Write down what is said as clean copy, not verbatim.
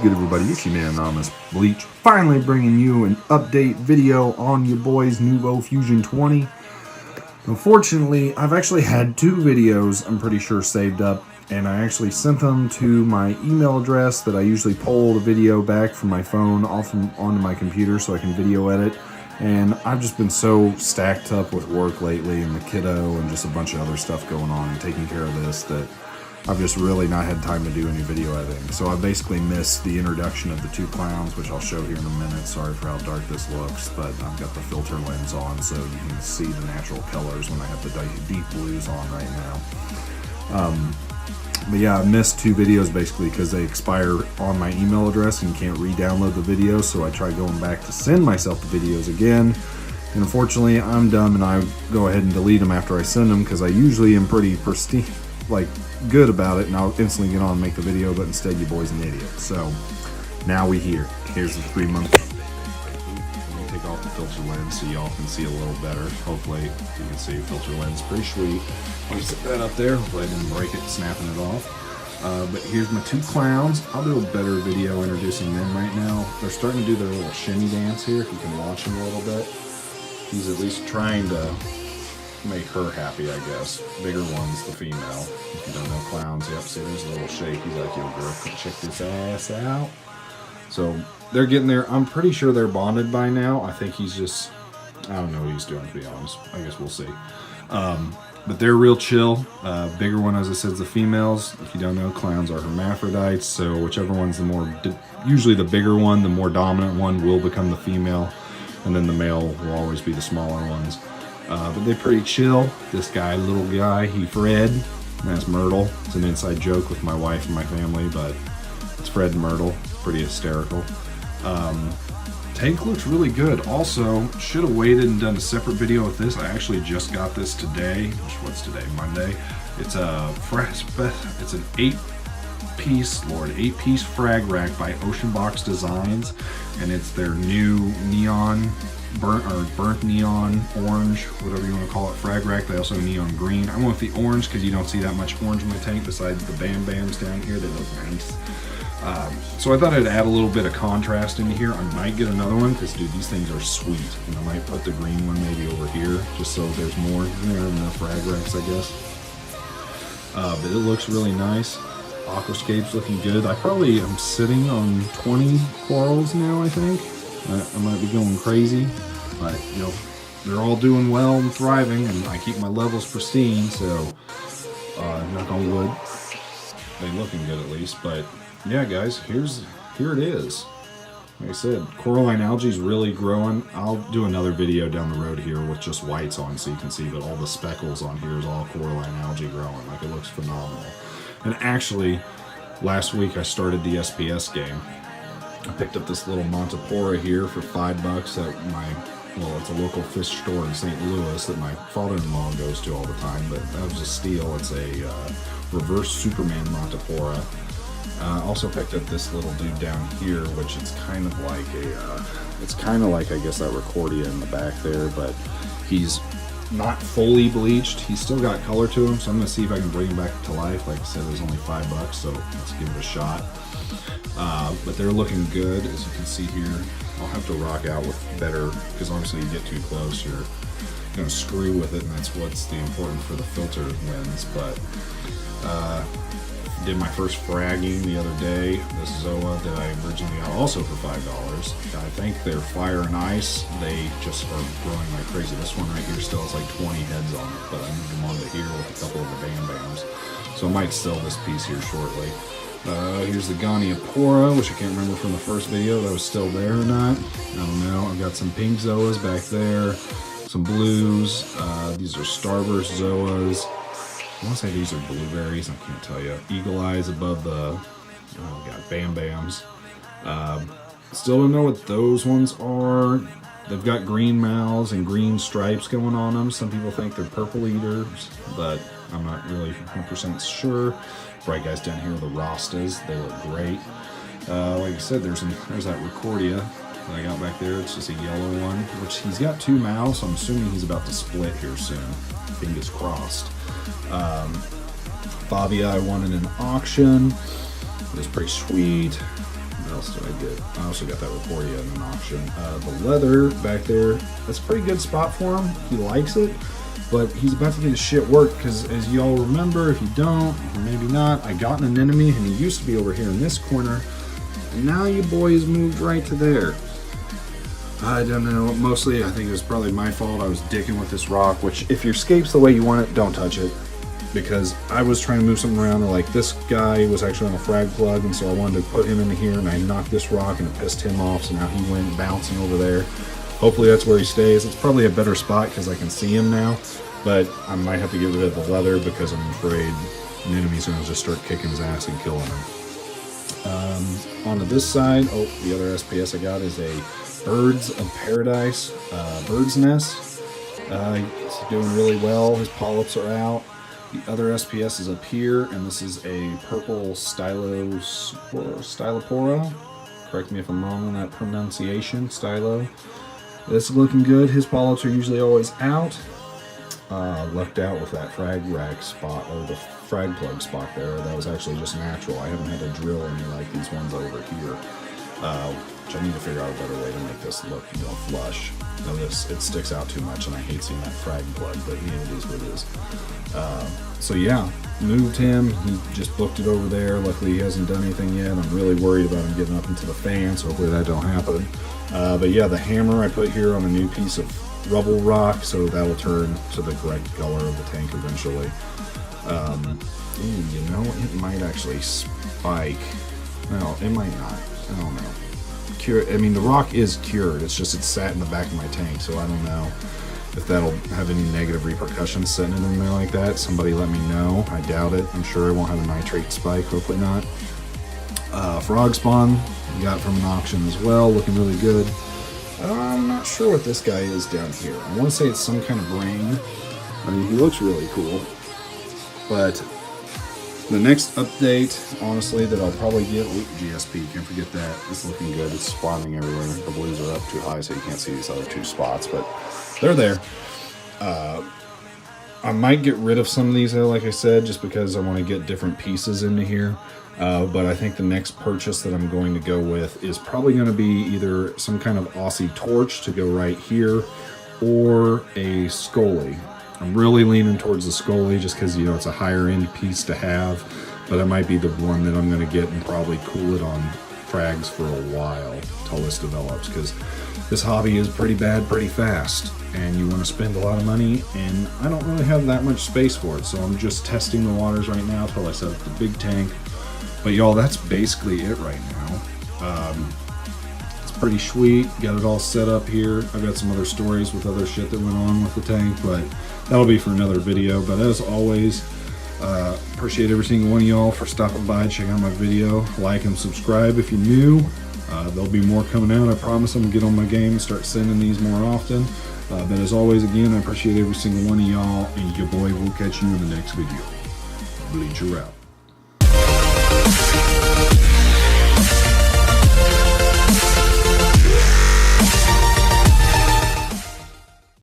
good, everybody? It's your man, AnonymousBleach, finally bringing you an update video on your boy's Nuvo Fusion 20. Unfortunately, I've actually had two videos, I'm pretty sure, saved up, and I actually sent them to my email address that I usually pull the video back from my phone onto my computer so I can video edit. And I've just been so stacked up with work lately and the kiddo and just a bunch of other stuff going on and taking care of this that I've just really not had time to do any video editing. So I basically missed the introduction of the two clowns, which I'll show here in a minute. Sorry for how dark this looks, but I've got the filter lens on so you can see the natural colors when I have the deep blues on right now. But yeah, I missed two videos basically because they expire on my email address and you can't re-download the videos. So I tried going back to send myself the videos again. And unfortunately, I'm dumb and I go ahead and delete them after I send them because I usually am pretty pristine, like good about it, and I'll instantly get on and make the video, but instead your boy's an idiot. So now here's the 3 month update. Let me take off the filter lens so y'all can see a little better. Hopefully you can see filter lens pretty sweet. I'll just set that up there. Hopefully I didn't break it snapping it off. But here's my two clowns. I'll do a better video introducing them right now. They're starting to do their little shimmy dance here, if you can watch them a little bit. He's at least trying to make her happy, I guess. Bigger one's the female. If you don't know clowns, yep, see there's a little shake. He's like, yo girl, check this ass out. So they're getting there. I'm pretty sure they're bonded by now. I think he's just, I don't know what he's doing, to be honest. I guess we'll see. But they're real chill. Bigger one, as I said, is the females. If you don't know, clowns are hermaphrodites, so whichever one's the more, usually the bigger one, the more dominant one will become the female, and then the male will always be the smaller ones. But they're pretty chill. This guy, little guy, he Fred, and that's Myrtle. It's an inside joke with my wife and my family, but it's Fred and Myrtle. Pretty hysterical. Tank looks really good. Also, should have waited and done a separate video with this. I actually just got this today. What's today? Monday. It's an 8-piece frag rack by Oceanbox Designs, and it's their new neon burnt neon orange, whatever you want to call it, frag rack. They also have neon green. I went with the orange because you don't see that much orange in my tank besides the Bam Bams down here. They look nice. So I thought I'd add a little bit of contrast into here. I might get another one because, dude, these things are sweet. And I might put the green one maybe over here just so there's more there in the frag racks, I guess. But it looks really nice. Aquascape's looking good. I probably am sitting on 20 corals now, I think. I might be going crazy, but you know, they're all doing well and thriving, and I keep my levels pristine, so knock on wood. They're looking good at least. But yeah, guys, here it is. Like I said, coralline algae is really growing. I'll do another video down the road here with just whites on so you can see, but all the speckles on here is all coralline algae growing. Like, it looks phenomenal. And actually, last week I started the SPS game. I picked up this little Montipora here for $5 at it's a local fish store in St. Louis that my father-in-law goes to all the time, but that was a steal. It's a reverse Superman Montipora. Also picked up this little dude down here, which is kind of like I guess that Recordia in the back there, but he's not fully bleached. He's still got color to him, so I'm gonna see if I can bring him back to life. Like I said, it was only $5, so let's give it a shot. But they're looking good, as you can see here. I'll have to rock out with better, because obviously you get too close, you're gonna screw with it, and that's what's the important for the filter lens. But did my first fragging the other day. This Zoa that I originally got also for $5. I think they're fire and ice. They just are growing like crazy. This one right here still has like 20 heads on it, but I moved them onto here with a couple of the Bam Bams. So I might sell this piece here shortly. Here's the Goniopora, which I can't remember from the first video that was still there or not. I don't know. I've got some pink Zoas back there, some blues. These are Starburst Zoas. I want to say these are blueberries, I can't tell you. Eagle Eyes above the, Bam Bams. Still don't know what those ones are. They've got green mouths and green stripes going on them. Some people think they're purple eaters, but I'm not really 100% sure. Bright guys down here, the Rastas, they look great. Like I said, there's that Recordia that I got back there. It's just a yellow one, which he's got two mouths, so I'm assuming he's about to split here soon. Fingers crossed. Fabia I won in an auction. It was pretty sweet. What else else did I get? I also got that Reportia in an auction. The leather back there, that's a pretty good spot for him. He likes it, but he's about to get his shit worked because, as y'all remember, if you don't, or maybe not, I got an anemone and he used to be over here in this corner, and now you boys moved right to there. I don't know, mostly I think it was probably my fault. I was dicking with this rock, which if your scape's the way you want it, don't touch it. Because I was trying to move something around, and like this guy was actually on a frag plug, and so I wanted to put him into here, and I knocked this rock and it pissed him off, so now he went bouncing over there. Hopefully that's where he stays. It's probably a better spot because I can see him now, but I might have to get rid of the leather because I'm afraid an enemy's going to just start kicking his ass and killing him. Onto this side, oh, the other SPS I got is a Birds of Paradise bird's nest. He's doing really well. His polyps are out. The other SPS is up here, and this is a purple Stylopora. Correct me if I'm wrong on that pronunciation, Stylo. This is looking good. His polyps are usually always out. Lucked out with that frag rag spot, or the frag plug spot there. That was actually just natural. I haven't had to drill any like these ones over here. Which I need to figure out a better way to make this look more flush. Notice it sticks out too much, and I hate seeing that frag plug, but yeah, it is what it is. So yeah, moved him. He just booked it over there. Luckily he hasn't done anything yet. I'm really worried about him getting up into the fan, so hopefully that don't happen. But yeah, the hammer I put here on a new piece of rubble rock, so that will turn to the correct color of the tank eventually. You know, it might actually spike. No, it might not. I don't know. I mean, the rock is cured. It's just it's sat in the back of my tank, so I don't know if that'll have any negative repercussions sitting in there like that. Somebody let me know. I doubt it. I'm sure it won't have a nitrate spike. Hopefully not. Frog spawn we got from an auction as well. Looking really good. I'm not sure what this guy is down here. I want to say it's some kind of brain. I mean, he looks really cool. But the next update, honestly, that I'll probably get, GSP, can't forget that. It's looking good. It's spawning everywhere. The blues are up too high, so you can't see these other two spots, but they're there. I might get rid of some of these, though, like I said, just because I want to get different pieces into here. But I think the next purchase that I'm going to go with is probably going to be either some kind of Aussie torch to go right here, or a Scully. I'm really leaning towards the Scully just because, you know, it's a higher end piece to have, but it might be the one that I'm going to get and probably cool it on frags for a while until this develops, because this hobby is pretty bad pretty fast and you want to spend a lot of money, and I don't really have that much space for it, so I'm just testing the waters right now until I set up the big tank. But y'all, that's basically it right now. It's pretty sweet. Got it all set up here. I've got some other stories with other shit that went on with the tank, but that'll be for another video. But as always, appreciate every single one of y'all for stopping by, checking out my video. Like and subscribe if you're new. There'll be more coming out. I promise I'm gonna get on my game and start sending these more often. But as always, again, I appreciate every single one of y'all, and your boy will catch you in the next video. Bleacher out.